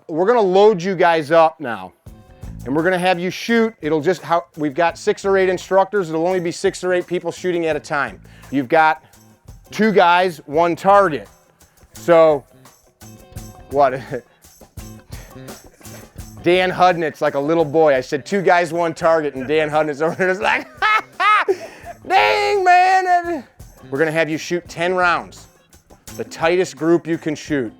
gonna load you guys up now. And we're gonna have you shoot. It'll just, we've got 6 or 8 instructors. It'll only be 6 or 8 people shooting at a time. You've got 2 guys, 1 target. So, what? Dan Hudnick's like a little boy. I said 2 guys, 1 target, and Dan Hudnick's over there just like, ha ha, dang man. We're gonna have you shoot 10 rounds. The tightest group you can shoot.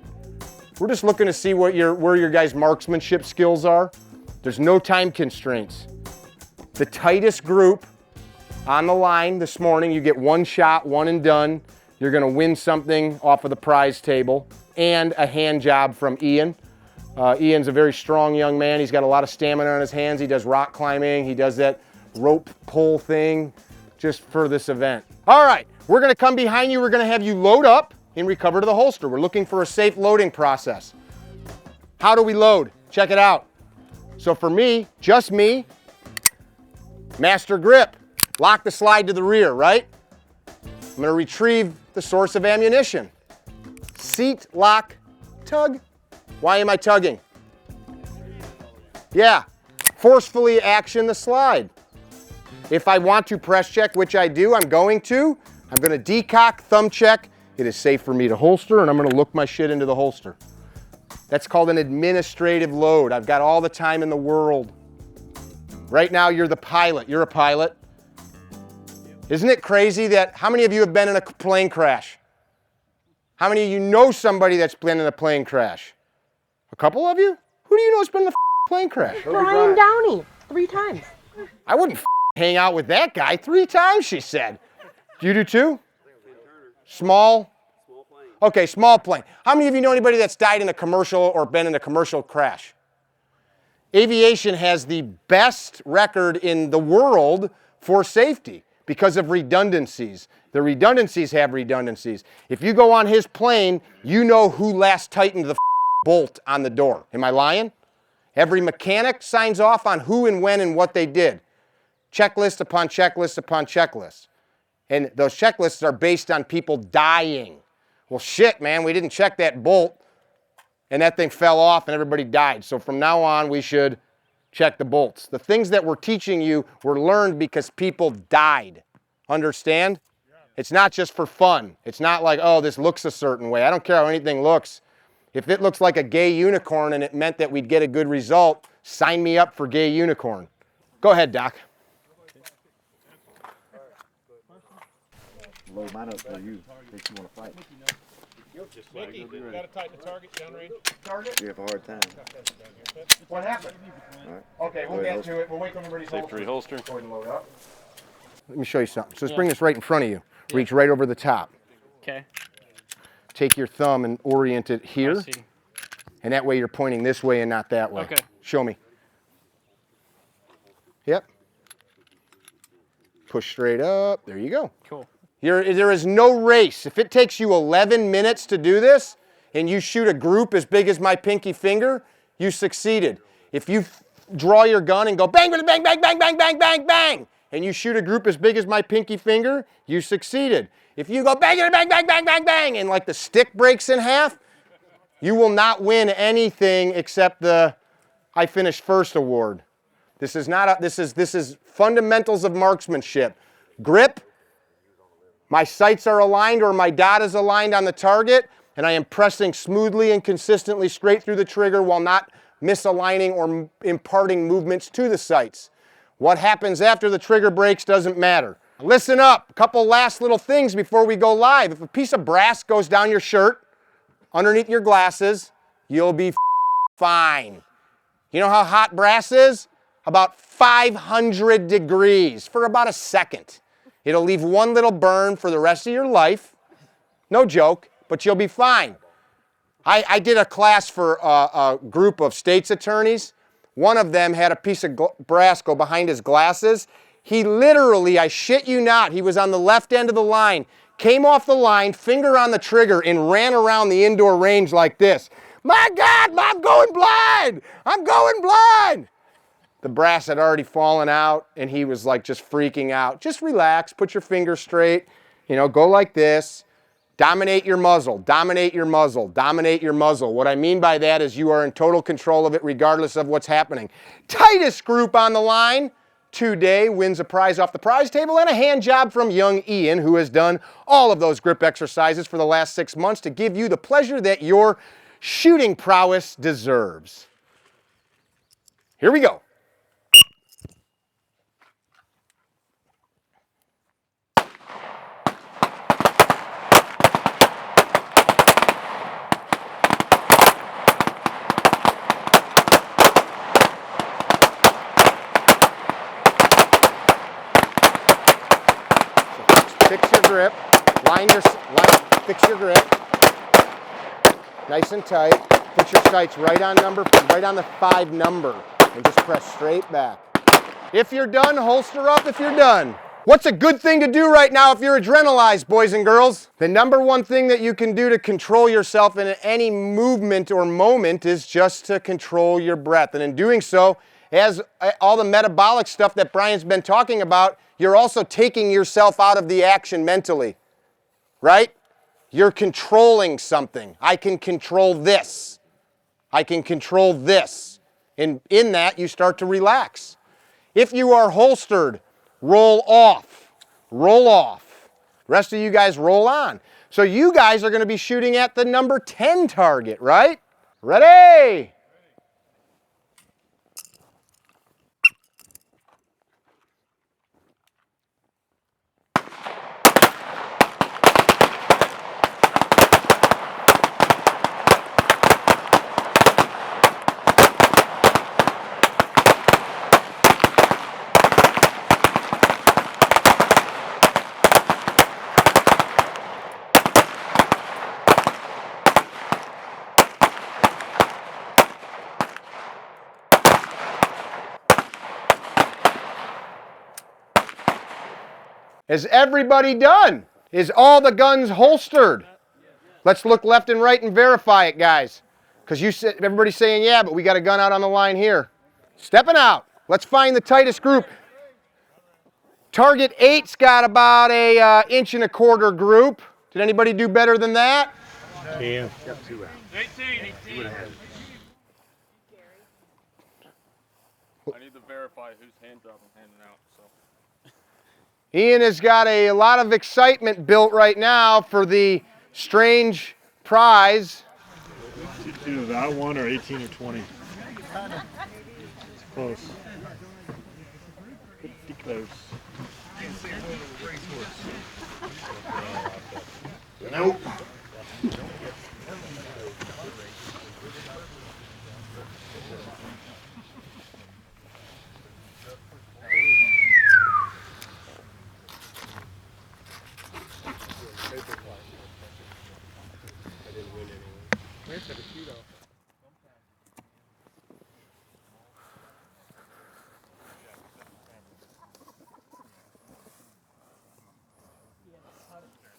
We're just looking to see where your guys' marksmanship skills are. There's no time constraints. The tightest group on the line this morning, you get 1 shot, 1 and done. You're gonna win something off of the prize table and a hand job from Ian. Ian's a very strong young man. He's got a lot of stamina on his hands. He does rock climbing. He does that rope pull thing just for this event. All right, we're gonna come behind you. We're gonna have you load up and recover to the holster. We're looking for a safe loading process. How do we load? Check it out. So for me, just me, master grip, lock the slide to the rear, right? I'm gonna retrieve the source of ammunition. Seat, lock, tug. Why am I tugging? Yeah, forcefully action the slide. If I want to press check, which I do, I'm going to decock, thumb check. It is safe for me to holster, and I'm gonna look my shit into the holster. That's called an administrative load. I've got all the time in the world. Right now, you're the pilot. You're a pilot. Isn't it crazy that, how many of you have been in a plane crash? How many of you know somebody that's been in a plane crash? A couple of you? Who do you know has been in a plane crash? Brian Downey, 3 times. I wouldn't hang out with that guy 3 times, she said. Do you do too? Small? Okay, small plane. How many of you know anybody that's died in a commercial or been in a commercial crash? Aviation has the best record in the world for safety because of redundancies. The redundancies have redundancies. If you go on his plane, you know who last tightened the bolt on the door. Am I lying? Every mechanic signs off on who and when and what they did. Checklist upon checklist upon checklist. And those checklists are based on people dying. Well, shit, man, we didn't check that bolt, and that thing fell off and everybody died. So from now on, we should check the bolts. The things that we're teaching you were learned because people died. Understand? It's not just for fun. It's not like, oh, this looks a certain way. I don't care how anything looks. If it looks like a gay unicorn and it meant that we'd get a good result, sign me up for gay unicorn. Go ahead, Doc. Load mine up for you in case you want to fight. Mickey, got to tighten the target, down range. Target? You have a hard time. What happened? All right. Okay, we'll get to it. We'll wait till everybody's Holster. Go ahead and load up. Let me show you something. So let's bring this right in front of you. Reach right over the top. Okay. Take your thumb and orient it here. And that way you're pointing this way and not that way. Okay. Show me. Yep. Push straight up. There you go. Cool. There is no race. If it takes you 11 minutes to do this and you shoot a group as big as my pinky finger, you succeeded. If you draw your gun and go bang, bang, bang, bang, bang, bang, bang, bang, and you shoot a group as big as my pinky finger, you succeeded. If you go bang, bang, bang, bang, bang, bang, and like the stick breaks in half, you will not win anything except the I finished first award. This is not this is fundamentals of marksmanship. Grip. My sights are aligned or my dot is aligned on the target, and I am pressing smoothly and consistently straight through the trigger while not misaligning or imparting movements to the sights. What happens after the trigger breaks doesn't matter. Listen up, a couple last little things before we go live. If a piece of brass goes down your shirt, underneath your glasses, you'll be fine. You know how hot brass is? About 500 degrees for about a second. It'll leave one little burn for the rest of your life. No joke, but you'll be fine. I did a class for a group of state's attorneys. One of them had a piece of brass go behind his glasses. He literally, I shit you not, he was on the left end of the line, came off the line, finger on the trigger, and ran around the indoor range like this. My God, I'm going blind! I'm going blind! The brass had already fallen out, and he was like just freaking out. Just relax, put your finger straight, you know, go like this. Dominate your muzzle, dominate your muzzle, dominate your muzzle. What I mean by that is you are in total control of it regardless of what's happening. Tightest group on the line today wins a prize off the prize table and a hand job from young Ian, who has done all of those grip exercises for the last 6 months to give you the pleasure that your shooting prowess deserves. Here we go. Fix your grip, fix your grip, nice and tight. Put your sights right on the 5 number, and just press straight back. If you're done, holster up if you're done. What's a good thing to do right now if you're adrenalized, boys and girls? The number one thing that you can do to control yourself in any movement or moment is just to control your breath. And in doing so, as all the metabolic stuff that Brian's been talking about, you're also taking yourself out of the action mentally, right? You're controlling something. I can control this. I can control this. And in that, you start to relax. If you are holstered, roll off. Roll off. Rest of you guys roll on. So you guys are going to be shooting at the number 10 target, right? Ready? Is everybody done? Is all the guns holstered? Let's look left and right and verify it, guys. Because everybody's saying, yeah, but we got a gun out on the line here. Stepping out. Let's find the tightest group. Target 8's got about a 1.25 inch group. Did anybody do better than that? Yeah. 18. I need to verify whose hand job I'm handing out. So. Ian has got a lot of excitement built right now for the strange prize. It's either that one or 18 or 20. Close. Pretty close. Nope.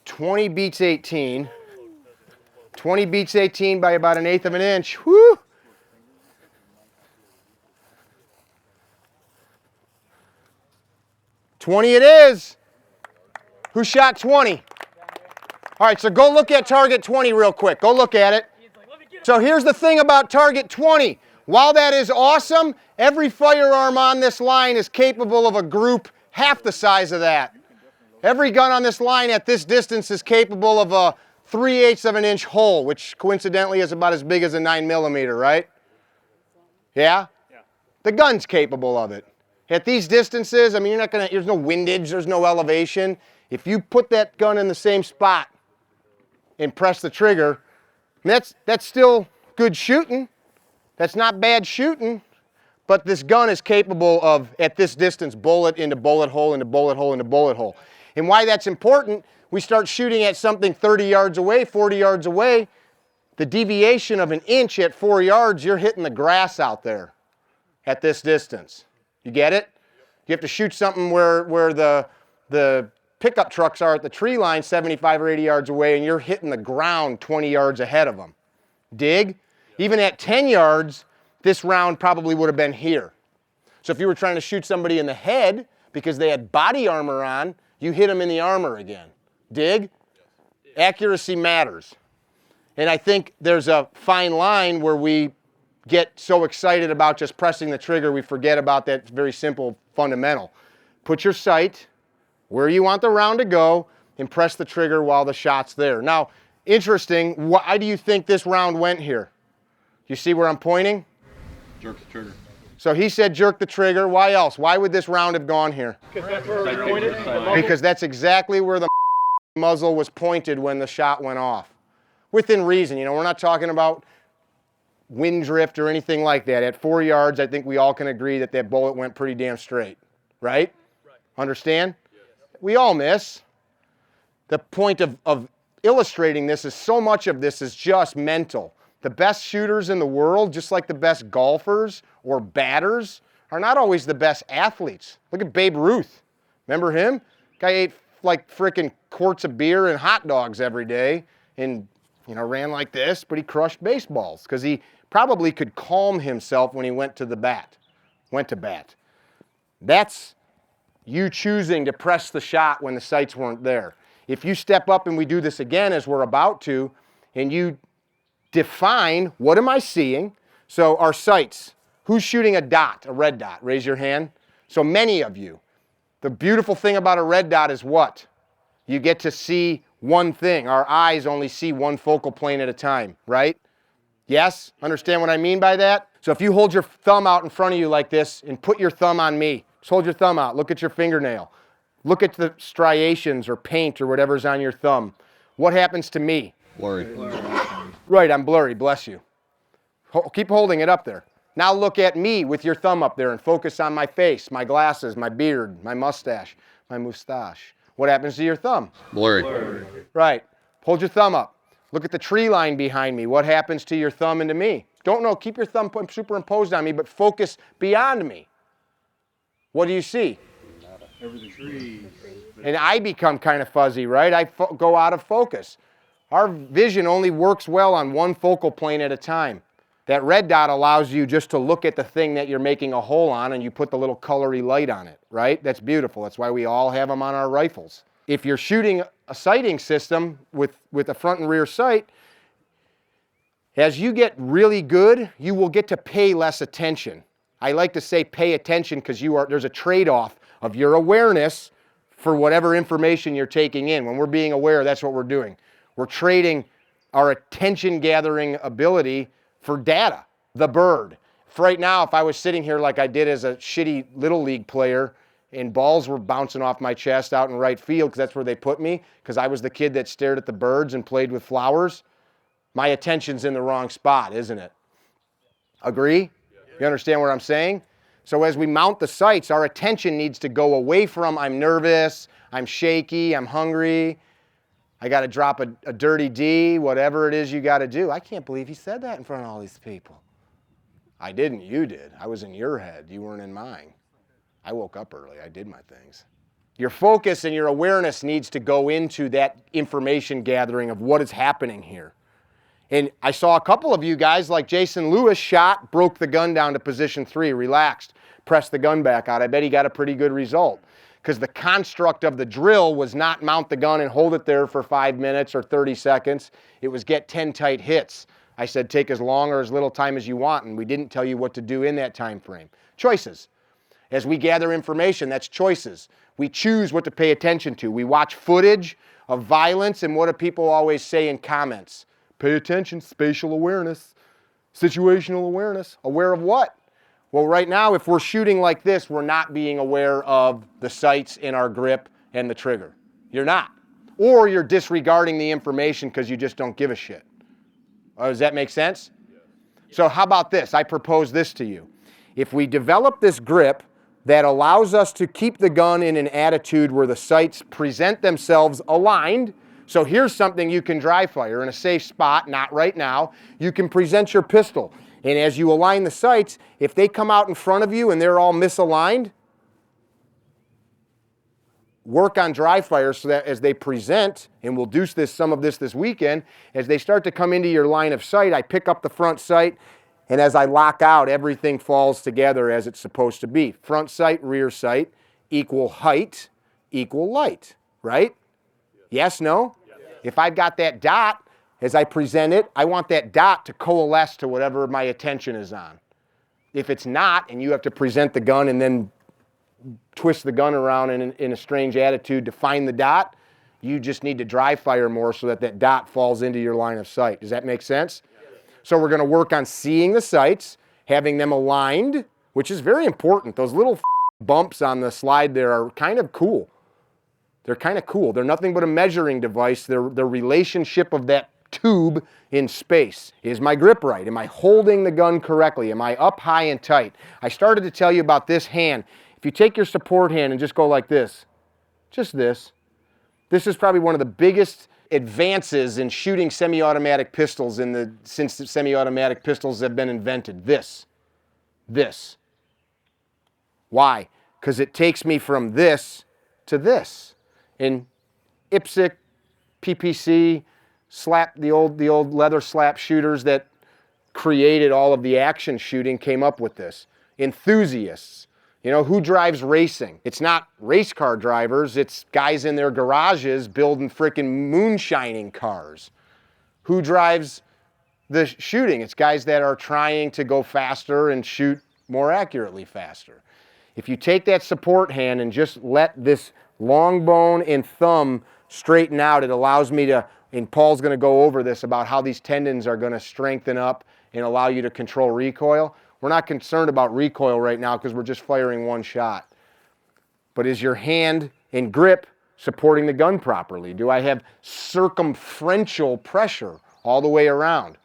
$20 beats 18. 20 beats 18 by about 1/8 of an inch. Woo! $20 it is. Who shot 20? All right, so go look at target 20 real quick. Go look at it. So here's the thing about target 20. While that is awesome, every firearm on this line is capable of a group half the size of that. Every gun on this line at this distance is capable of a 3/8 of an inch hole, which coincidentally is about as big as a 9mm, right? Yeah? Yeah. The gun's capable of it. At these distances, I mean, there's no windage, there's no elevation. If you put that gun in the same spot and press the trigger, that's still good shooting. That's not bad shooting. But this gun is capable of, at this distance, bullet into bullet hole into bullet hole into bullet hole. And why that's important, we start shooting at something 30 yards away, 40 yards away. The deviation of 1 inch at 4 yards, you're hitting the grass out there at this distance. You get it? You have to shoot something where the pickup trucks are at the tree line 75 or 80 yards away, and you're hitting the ground 20 yards ahead of them. Dig? Even at 10 yards, this round probably would have been here. So if you were trying to shoot somebody in the head because they had body armor on, you hit them in the armor again. Dig? Accuracy matters. And I think there's a fine line where we get so excited about just pressing the trigger, we forget about that very simple fundamental. Put your sight where you want the round to go and press the trigger while the shot's there. Now, interesting, why do you think this round went here? You see where I'm pointing? Jerk the trigger. So he said jerk the trigger. Why else? Why would this round have gone here? Because that's where it was pointed. Because that's exactly where the muzzle was pointed when the shot went off. Within reason, you know, we're not talking about wind drift or anything like that. At 4 yards, I think we all can agree that that bullet went pretty damn straight, right? Understand? Yes. We all miss. The point of illustrating this is so much of this is just mental. The best shooters in the world, just like the best golfers or batters, are not always the best athletes. Look at Babe Ruth. Remember him? Guy ate like frickin' quarts of beer and hot dogs every day and, you know, ran like this, but he crushed baseballs because he probably could calm himself when he went to bat. That's you choosing to press the shot when the sights weren't there. If you step up and we do this again as we're about to, and you define what am I seeing, so our sights, who's shooting a dot, a red dot? Raise your hand. So many of you. The beautiful thing about a red dot is what? You get to see one thing. Our eyes only see one focal plane at a time, right? Yes? Understand what I mean by that? So if you hold your thumb out in front of you like this and put your thumb on me, just hold your thumb out, look at your fingernail. Look at the striations or paint or whatever's on your thumb. What happens to me? Blurry. Right, I'm blurry, bless you. Keep holding it up there. Now look at me with your thumb up there and focus on my face, my glasses, my beard, my mustache, my moustache. What happens to your thumb? Blurry. Right. Hold your thumb up. Look at the tree line behind me. What happens to your thumb and to me? Don't know. Keep your thumb superimposed on me, but focus beyond me. What do you see? Trees. And I become kind of fuzzy, right? I go out of focus. Our vision only works well on one focal plane at a time. That red dot allows you just to look at the thing that you're making a hole on and you put the little colory light on it, right? That's beautiful. That's why we all have them on our rifles. If you're shooting a sighting system with a front and rear sight, as you get really good, you will get to pay less attention. I like to say pay attention because there's a trade-off of your awareness for whatever information you're taking in. When we're being aware, that's what we're doing. We're trading our attention-gathering ability for data, the bird. For right now, if I was sitting here like I did as a shitty Little League player and balls were bouncing off my chest out in right field because that's where they put me, because I was the kid that stared at the birds and played with flowers, my attention's in the wrong spot, isn't it? Agree? You understand what I'm saying? So as we mount the sights, our attention needs to go away from I'm nervous, I'm shaky, I'm hungry, I got to drop a dirty D, whatever it is you got to do. I can't believe he said that in front of all these people. I didn't, you did. I was in your head, you weren't in mine. I woke up early, I did my things. Your focus and your awareness needs to go into that information gathering of what is happening here. And I saw a couple of you guys, like Jason Lewis, shot, broke the gun down to position 3, relaxed, pressed the gun back out. I bet he got a pretty good result. Because the construct of the drill was not mount the gun and hold it there for 5 minutes or 30 seconds. It was get 10 tight hits. I said take as long or as little time as you want, and we didn't tell you what to do in that time frame. Choices. As we gather information, that's choices. We choose what to pay attention to. We watch footage of violence, and what do people always say in comments? Pay attention, spatial awareness, situational awareness. Aware of what? Well, right now, if we're shooting like this, we're not being aware of the sights in our grip and the trigger. You're not. Or you're disregarding the information because you just don't give a shit. Does that make sense? Yeah. So how about this? I propose this to you. If we develop this grip that allows us to keep the gun in an attitude where the sights present themselves aligned, so here's something you can dry fire in a safe spot, not right now. You can present your pistol. And as you align the sights, if they come out in front of you and they're all misaligned, work on dry fire so that as they present, and we'll do some of this weekend, as they start to come into your line of sight, I pick up the front sight, and as I lock out, everything falls together as it's supposed to be. Front sight, rear sight, equal height, equal light, right? Yes, no? If I've got that dot, as I present it, I want that dot to coalesce to whatever my attention is on. If it's not, and you have to present the gun and then twist the gun around in a strange attitude to find the dot, you just need to dry fire more so that that dot falls into your line of sight. Does that make sense? So we're going to work on seeing the sights, having them aligned, which is very important. Those little bumps on the slide there are kind of cool. They're kind of cool. They're nothing but a measuring device. They're the relationship of that tube in space. Is my grip right? Am I holding the gun correctly? Am I up high and tight? I started to tell you about this hand. If you take your support hand and just go like this, just this is probably one of the biggest advances in shooting semi-automatic pistols since the semi-automatic pistols have been invented. This. Why? Because it takes me from this to this. In IPSC, PPC, the old leather slap shooters that created all of the action shooting came up with this. Enthusiasts. You know, who drives racing? It's not race car drivers, it's guys in their garages building frickin' moonshining cars. Who drives the shooting? It's guys that are trying to go faster and shoot more accurately faster. If you take that support hand and just let this long bone and thumb straighten out, it allows me to, and Paul's going to go over this about how these tendons are going to strengthen up and allow you to control recoil. We're not concerned about recoil right now because we're just firing one shot. But is your hand and grip supporting the gun properly? Do I have circumferential pressure all the way around?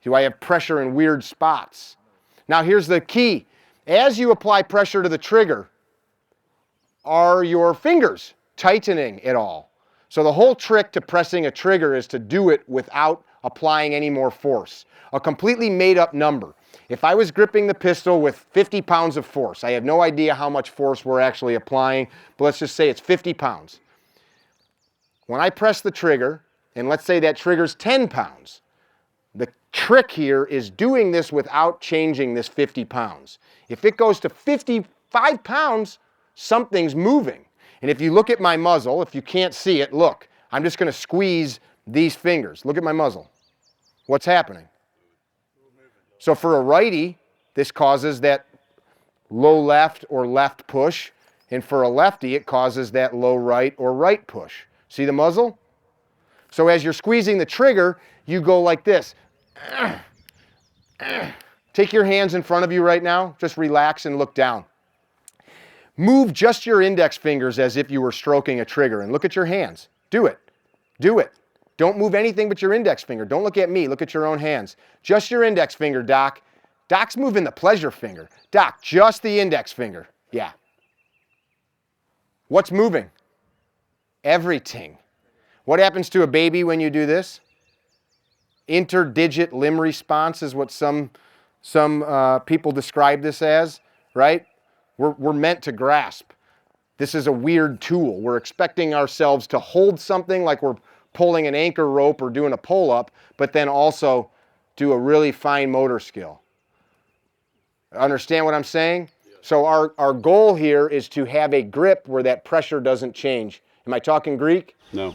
Do I have pressure in weird spots? Now here's the key. As you apply pressure to the trigger, are your fingers tightening at all? So the whole trick to pressing a trigger is to do it without applying any more force. A completely made up number. If I was gripping the pistol with 50 pounds of force, I have no idea how much force we're actually applying, but let's just say it's 50 pounds. When I press the trigger, and let's say that trigger's 10 pounds, the trick here is doing this without changing this 50 pounds. If it goes to 55 pounds, something's moving. And if you look at my muzzle, if you can't see it, look, I'm just going to squeeze these fingers. Look at my muzzle. What's happening? So for a righty, this causes that low left or left push, and for a lefty, it causes that low right or right push. See the muzzle? So as you're squeezing the trigger, you go like this. Take your hands in front of you right now. Just relax and look down. Move just your index fingers as if you were stroking a trigger, and look at your hands. Do it. Do it. Don't move anything but your index finger. Don't look at me. Look at your own hands. Just your index finger, Doc. Doc's moving the pleasure finger. Doc, just the index finger. Yeah. What's moving? Everything. What happens to a baby when you do this? Interdigit limb response is what some people describe this as, right? We're meant to grasp. This is a weird tool. We're expecting ourselves to hold something like we're pulling an anchor rope or doing a pull-up, but then also do a really fine motor skill. Understand what I'm saying? Yes. So our goal here is to have a grip where that pressure doesn't change. Am I talking Greek? No.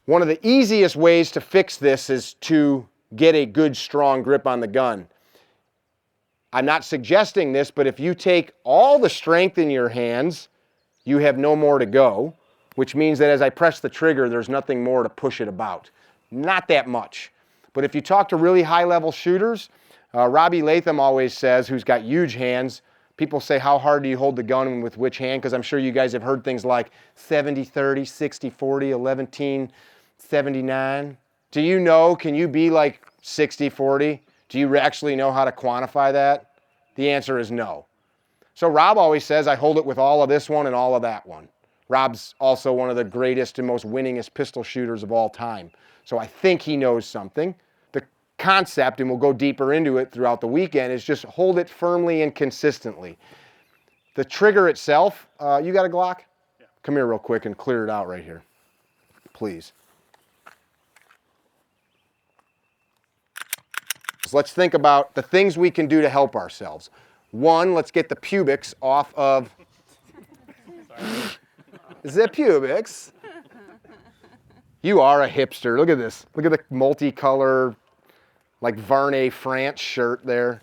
One of the easiest ways to fix this is to get a good, strong grip on the gun. I'm not suggesting this, but if you take all the strength in your hands, you have no more to go, which means that as I press the trigger, there's nothing more to push it about. Not that much. But if you talk to really high-level shooters, Robbie Latham always says, who's got huge hands, people say, how hard do you hold the gun with which hand? Because I'm sure you guys have heard things like 70-30, 60-40, 11-79. Do you know, can you be like 60-40? Do you actually know how to quantify that? The answer is no. So Rob always says, I hold it with all of this one and all of that one. Rob's also one of the greatest and most winningest pistol shooters of all time. So I think he knows something. The concept, and we'll go deeper into it throughout the weekend, is just hold it firmly and consistently. The trigger itself, you got a Glock? Yeah. Come here real quick and clear it out right here, please. So let's think about the things we can do to help ourselves. One, let's get the pubics off of the pubics. You are a hipster. Look at this. Look at the multicolor, like Varney France shirt there.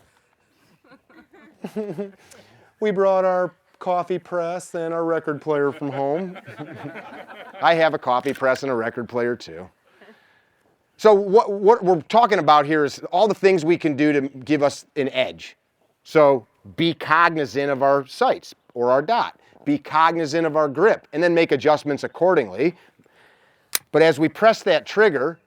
We brought our coffee press and our record player from home. I have a coffee press and a record player too. So what we're talking about here is all the things we can do to give us an edge. So be cognizant of our sights or our dot. Be cognizant of our grip, and then make adjustments accordingly. But as we press that trigger,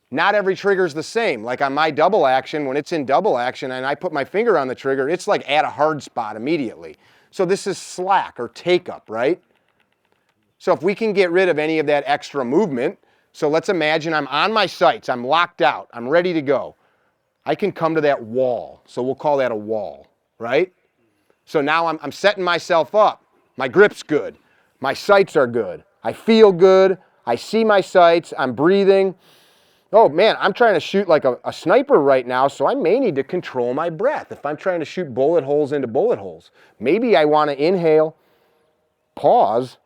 not every trigger is the same. Like on my double action, when it's in double action and I put my finger on the trigger, it's like at a hard spot immediately. So this is slack or take up, right? So if we can get rid of any of that extra movement, so let's imagine I'm on my sights, I'm locked out, I'm ready to go. I can come to that wall, so we'll call that a wall, right? So now I'm setting myself up. My grip's good, my sights are good, I feel good, I see my sights, I'm breathing. Oh man, I'm trying to shoot like a sniper right now, so I may need to control my breath if I'm trying to shoot bullet holes into bullet holes. Maybe I want to inhale, pause,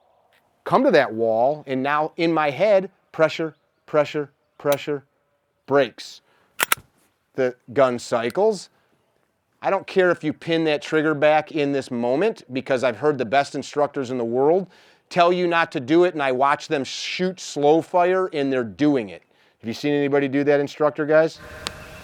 come to that wall, and now in my head, pressure, pressure, pressure, brakes. The gun cycles. I don't care if you pin that trigger back in this moment, because I've heard the best instructors in the world tell you not to do it, and I watch them shoot slow fire, and they're doing it. Have you seen anybody do that, instructor guys?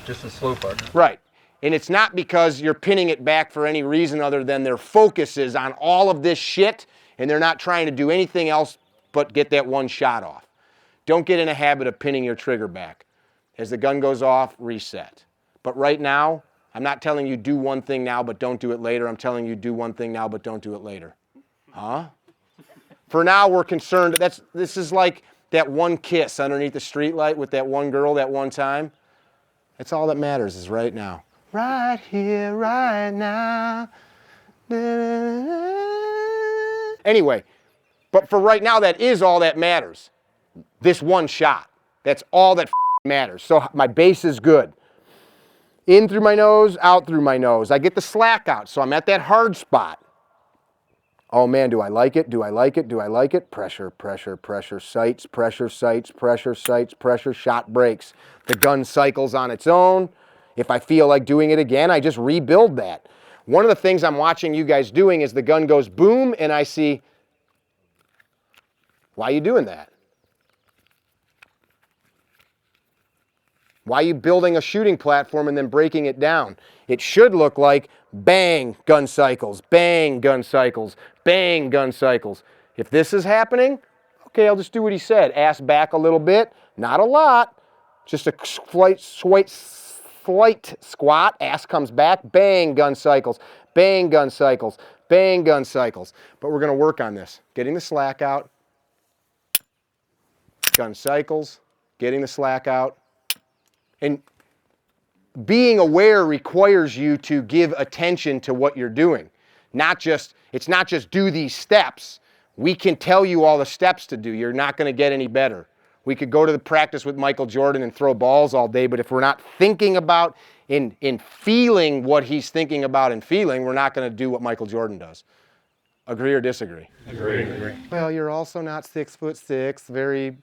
Just a slow fire. Right. And it's not because you're pinning it back for any reason other than their focus is on all of this shit, and they're not trying to do anything else but get that one shot off. Don't get in a habit of pinning your trigger back. As the gun goes off, reset. But right now, I'm not telling you do one thing now but don't do it later. I'm telling you do one thing now but don't do it later. Huh? For now, we're concerned. This is like that one kiss underneath the streetlight with that one girl that one time. That's all that matters is right now. Right here, right now. Anyway, but for right now, that is all that matters. This one shot. That's all that matters. So my base is good. In through my nose, out through my nose. I get the slack out, so I'm at that hard spot. Oh man, do I like it? Do I like it? Do I like it? Pressure, pressure, pressure, sights, pressure, sights, pressure, sights, pressure, shot breaks. The gun cycles on its own. If I feel like doing it again, I just rebuild that. One of the things I'm watching you guys doing is the gun goes boom, and I see, why are you doing that? Why are you building a shooting platform and then breaking it down? It should look like bang, gun cycles, bang, gun cycles, bang, gun cycles. If this is happening, okay, I'll just do what he said. Ass back a little bit, not a lot. Just a slight squat, ass comes back, bang, gun cycles, bang, gun cycles, bang, gun cycles. But we're gonna work on this. Getting the slack out, gun cycles, getting the slack out. And being aware requires you to give attention to what you're doing. It's not just do these steps. We can tell you all the steps to do. You're not gonna get any better. We could go to the practice with Michael Jordan and throw balls all day, but if we're not thinking about and feeling what he's thinking about and feeling, we're not gonna do what Michael Jordan does. Agree or disagree? Agree. Well, you're also not 6'6", very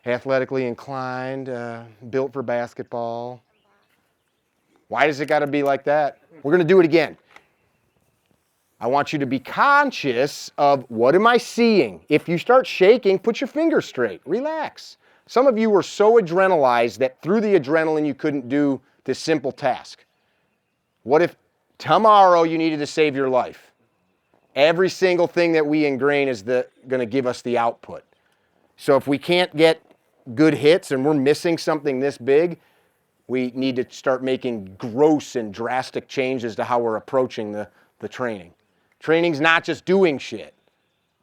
athletically inclined, built for basketball. Why does it got to be like that? We're going to do it again. I want you to be conscious of what am I seeing. If you start shaking, put your fingers straight. Relax. Some of you were so adrenalized that through the adrenaline you couldn't do this simple task. What if tomorrow you needed to save your life? Every single thing that we ingrain is going to give us the output. So if we can't get good hits and we're missing something this big, we need to start making gross and drastic changes to how we're approaching the training. Training's not just doing shit.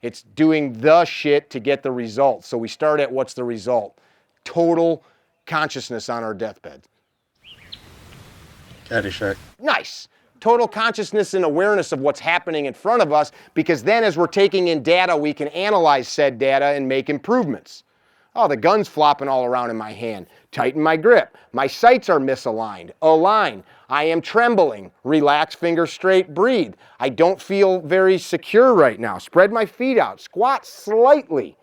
It's doing the shit to get the result. So we start at what's the result? Total consciousness on our deathbed. Caddyshack. Nice. Total consciousness and awareness of what's happening in front of us, because then as we're taking in data, we can analyze said data and make improvements. Oh, the gun's flopping all around in my hand. Tighten my grip. My sights are misaligned. Align. I am trembling. Relax, fingers straight, breathe. I don't feel very secure right now. Spread my feet out. Squat slightly.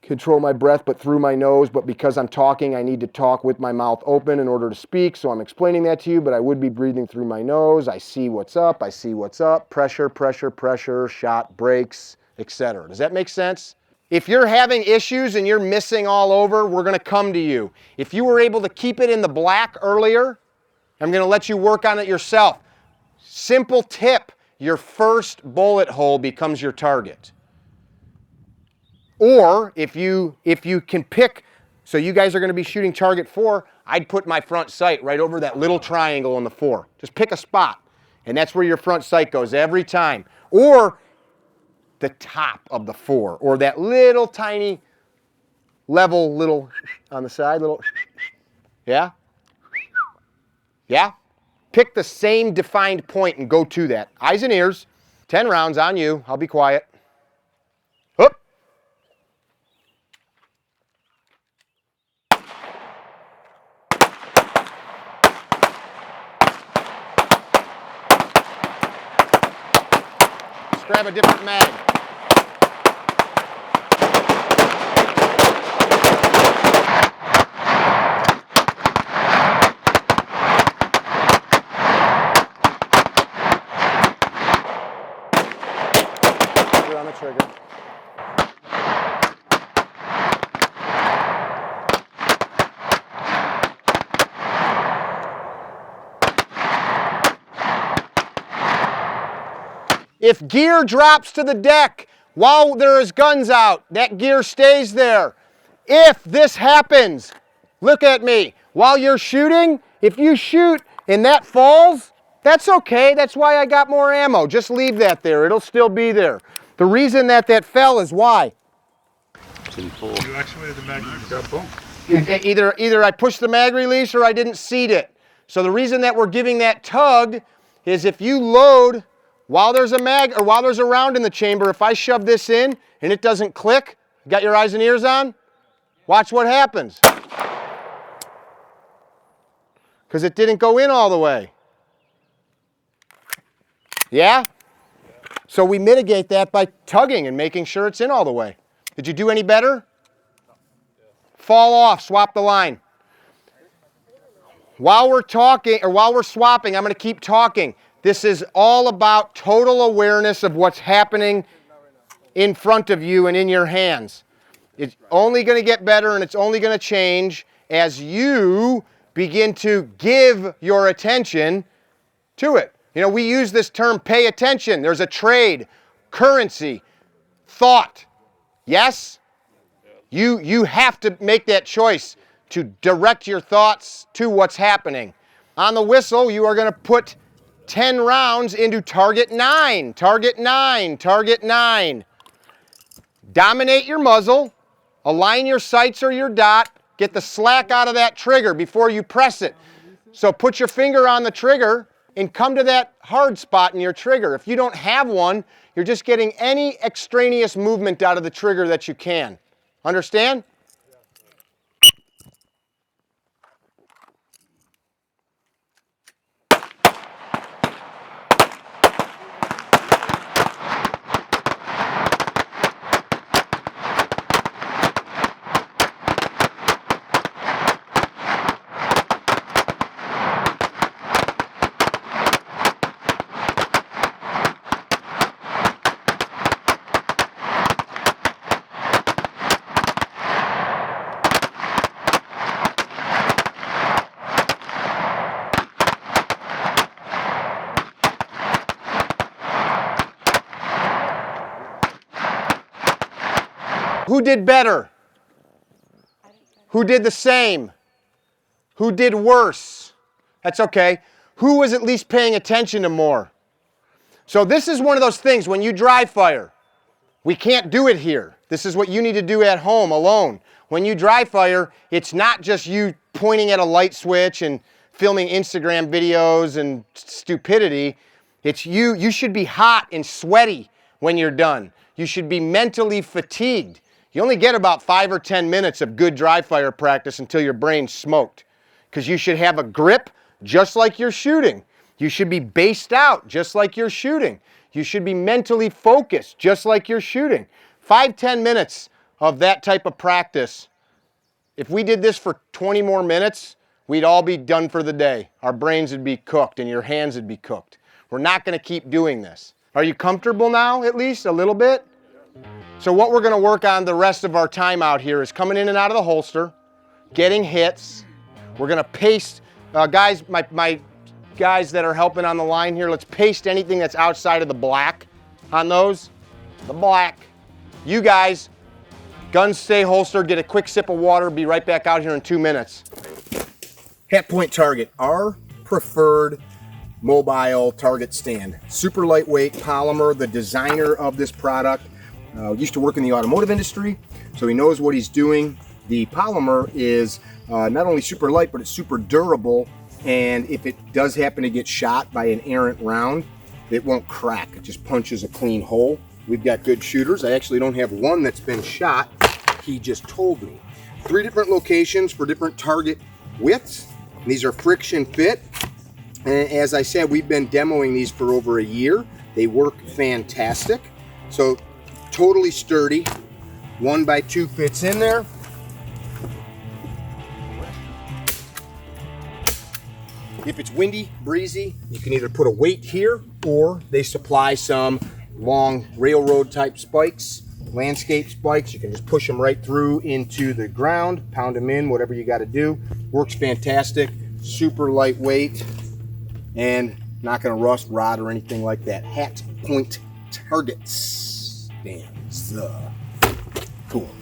control my breath, but through my nose. But because I'm talking, I need to talk with my mouth open in order to speak. So I'm explaining that to you, but I would be breathing through my nose. I see what's up. I see what's up. Pressure, pressure, pressure, shot, brakes, etc. Does that make sense? If you're having issues and you're missing all over, we're going to come to you. If you were able to keep it in the black earlier, I'm going to let you work on it yourself. Simple tip, your first bullet hole becomes your target. Or if you can pick, so you guys are going to be shooting target 4, I'd put my front sight right over that little triangle on the 4. Just pick a spot, and that's where your front sight goes every time. Or the top of the 4, or that little tiny level little on the side, little, yeah? Yeah? Pick the same defined point and go to that. Eyes and ears, 10 rounds on you. I'll be quiet. Hoop. Let's grab a different mag. On the trigger. If gear drops to the deck while there is guns out, that gear stays there. If this happens, look at me, while you're shooting, if you shoot and that falls, that's okay. That's why I got more ammo. Just leave that there. It'll still be there. The reason that fell is why? You actuated the mag release. Either I pushed the mag release or I didn't seat it. So the reason that we're giving that tug is if you load while there's a mag or while there's a round in the chamber, if I shove this in and it doesn't click, got your eyes and ears on? Watch what happens. Because it didn't go in all the way. Yeah? So we mitigate that by tugging and making sure it's in all the way. Did you do any better? Fall off, swap the line. While we're talking, or while we're swapping, I'm going to keep talking. This is all about total awareness of what's happening in front of you and in your hands. It's only going to get better and it's only going to change as you begin to give your attention to it. You know, we use this term pay attention. There's a trade, currency, thought. Yes? You have to make that choice to direct your thoughts to what's happening. On the whistle, you are going to put 10 rounds into target 9, target 9, target 9. Dominate your muzzle, align your sights or your dot, get the slack out of that trigger before you press it. So put your finger on the trigger and come to that hard spot in your trigger. If you don't have one, you're just getting any extraneous movement out of the trigger that you can. Understand? Who did better? Who did the same? Who did worse? That's okay. Who was at least paying attention to more? So this is one of those things when you dry fire. We can't do it here. This is what you need to do at home alone. When you dry fire, it's not just you pointing at a light switch and filming Instagram videos and stupidity. It's you should be hot and sweaty when you're done. You should be mentally fatigued. You only get about 5 or 10 minutes of good dry fire practice until your brain's smoked. Because you should have a grip just like you're shooting. You should be based out just like you're shooting. You should be mentally focused just like you're shooting. 5-10 minutes of that type of practice, if we did this for 20 more minutes, we'd all be done for the day. Our brains would be cooked and your hands would be cooked. We're not gonna keep doing this. Are you comfortable now, at least a little bit? So what we're gonna work on the rest of our time out here is coming in and out of the holster, getting hits. We're gonna paste, guys, my guys that are helping on the line here, let's paste anything that's outside of the black on those, the black. You guys, guns stay holster, get a quick sip of water, be right back out here in 2 minutes. Hatpoint Target, our preferred mobile target stand. Super lightweight polymer. The designer of this product used to work in the automotive industry, so he knows what he's doing. The polymer is not only super light, but it's super durable, and if it does happen to get shot by an errant round, it won't crack. It just punches a clean hole. We've got good shooters. I actually don't have one that's been shot. He just told me. 3 different locations for different target widths. These are friction fit. And as I said, we've been demoing these for over a year. They work fantastic. So totally sturdy. 1x2 fits in there. If it's windy, breezy, you can either put a weight here, or they supply some long railroad type spikes, landscape spikes. You can just push them right through into the ground, pound them in, whatever you got to do. Works fantastic, super lightweight, and not going to rust, rot, or anything like that. Hatpoint Targets. Damn, cool.